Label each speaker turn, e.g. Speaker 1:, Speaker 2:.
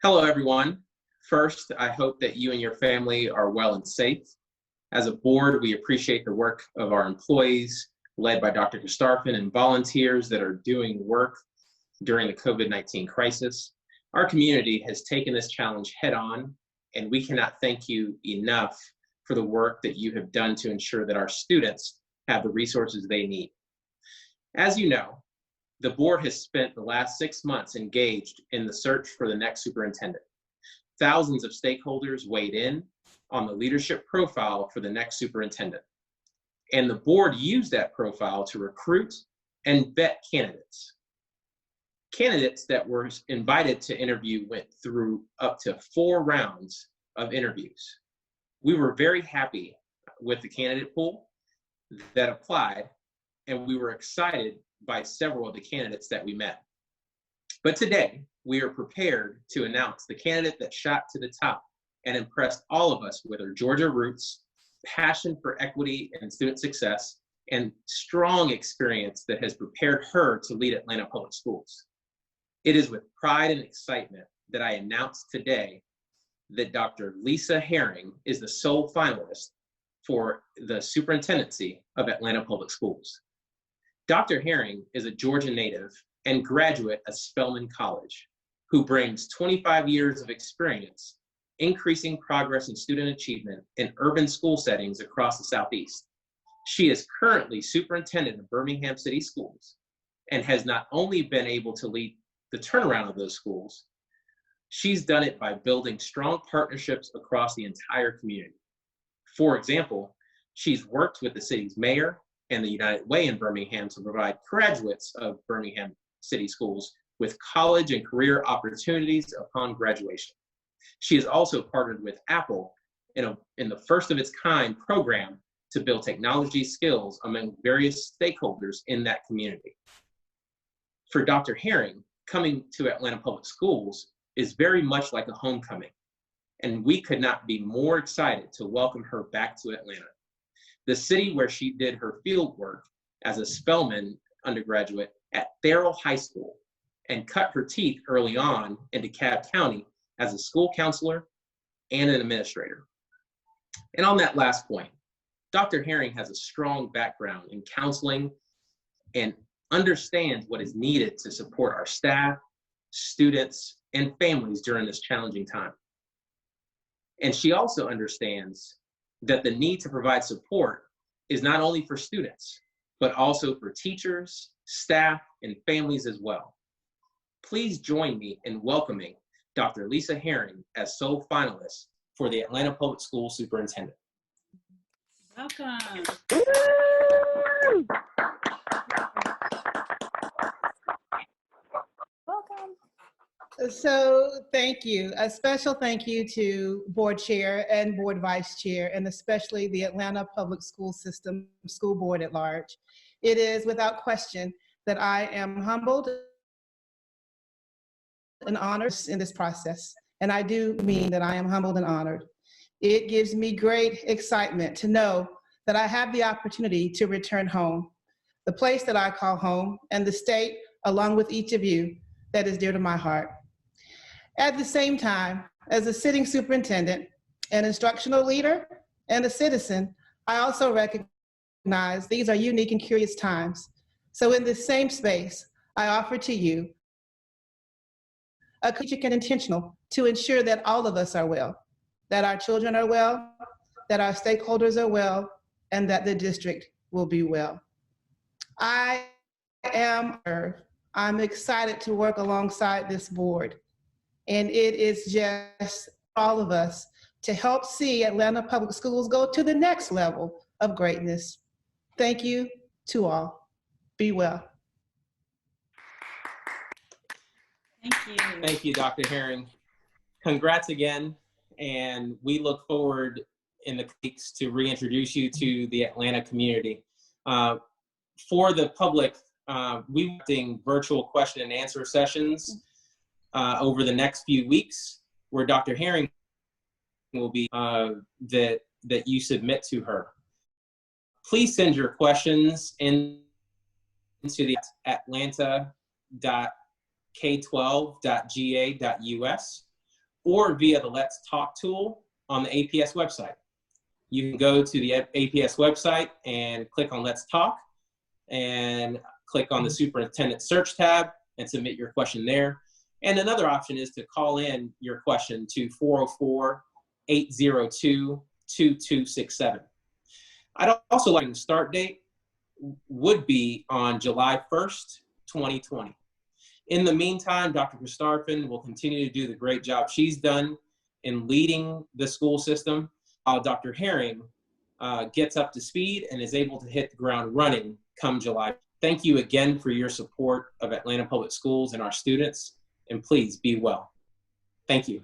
Speaker 1: Hello, everyone. First, I hope that you and your family are well and safe. As a board, we appreciate the work of our employees, led by Dr. Gostarfin, and volunteers that are doing work during the COVID-19 crisis. Our community has taken this challenge head on, and we cannot thank you enough for the work that you have done to ensure that our students have the resources they need. As you know, the board has spent the last 6 months engaged in the search for the next superintendent. Thousands of stakeholders weighed in on the leadership profile for the next superintendent. And the board used that profile to recruit and vet candidates. Candidates that were invited to interview went through up to 4 rounds of interviews. We were very happy with the candidate pool that applied, and we were excited by several of the candidates that we met. But today, we are prepared to announce the candidate that shot to the top and impressed all of us with her Georgia roots, passion for equity and student success, and strong experience that has prepared her to lead Atlanta Public Schools. It is with pride and excitement that I announce today that Dr. Lisa Herring is the sole finalist for the superintendency of Atlanta Public Schools. Dr. Herring is a Georgia native and graduate of Spelman College, who brings 25 years of experience increasing progress in student achievement in urban school settings across the Southeast. She is currently superintendent of Birmingham City Schools and has not only been able to lead the turnaround of those schools, she's done it by building strong partnerships across the entire community. For example, she's worked with the city's mayor and the United Way in Birmingham to provide graduates of Birmingham City Schools with college and career opportunities upon graduation. She has also partnered with Apple in the first of its kind program to build technology skills among various stakeholders in that community. For Dr. Herring, coming to Atlanta Public Schools is very much like a homecoming, and we could not be more excited to welcome her back to Atlanta, the city where she did her field work as a Spelman undergraduate at Farrell High School and cut her teeth early on in DeKalb County as a school counselor and an administrator. And on that last point, Dr. Herring has a strong background in counseling and understands what is needed to support our staff, students, and families during this challenging time. And she also understands that the need to provide support is not only for students, but also for teachers, staff, and families as well. Please join me in welcoming Dr. Lisa Herring as sole finalist for the Atlanta Public School Superintendent.
Speaker 2: Welcome.
Speaker 3: So thank you. A special thank you to Board Chair and Board Vice Chair, and especially the Atlanta Public School System School Board at large. It is without question that I am humbled and honored in this process. And I do mean that I am humbled and honored. It gives me great excitement to know that I have the opportunity to return home, the place that I call home, and the state, along with each of you, that is dear to my heart. At the same time, as a sitting superintendent, an instructional leader, and a citizen, I also recognize these are unique and curious times. So in this same space, I offer to you a strategic and intentional to ensure that all of us are well, that our children are well, that our stakeholders are well, and that the district will be well. I'm excited to work alongside this board. And it is just all of us to help see Atlanta Public Schools go to the next level of greatness. Thank you to all. Be well.
Speaker 2: Thank you.
Speaker 1: Thank you, Dr. Herring. Congrats again, and we look forward in the weeks to reintroduce you to the Atlanta community. For the public, we're doing virtual question and answer sessions over the next few weeks, where Dr. Herring will be that you submit to her. Please send your questions into the atlanta.k12.ga.us or via the Let's Talk tool on the APS website. You can go to the APS website and click on Let's Talk and click on the Superintendent Search tab and submit your question there. And another option is to call in your question to 404-802-2267. I'd also like the start date would be on July 1st, 2020. In the meantime, Dr. Christarfin will continue to do the great job she's done in leading the school system, while Dr. Herring gets up to speed and is able to hit the ground running come July. Thank you again for your support of Atlanta Public Schools and our students, and please be well. Thank you.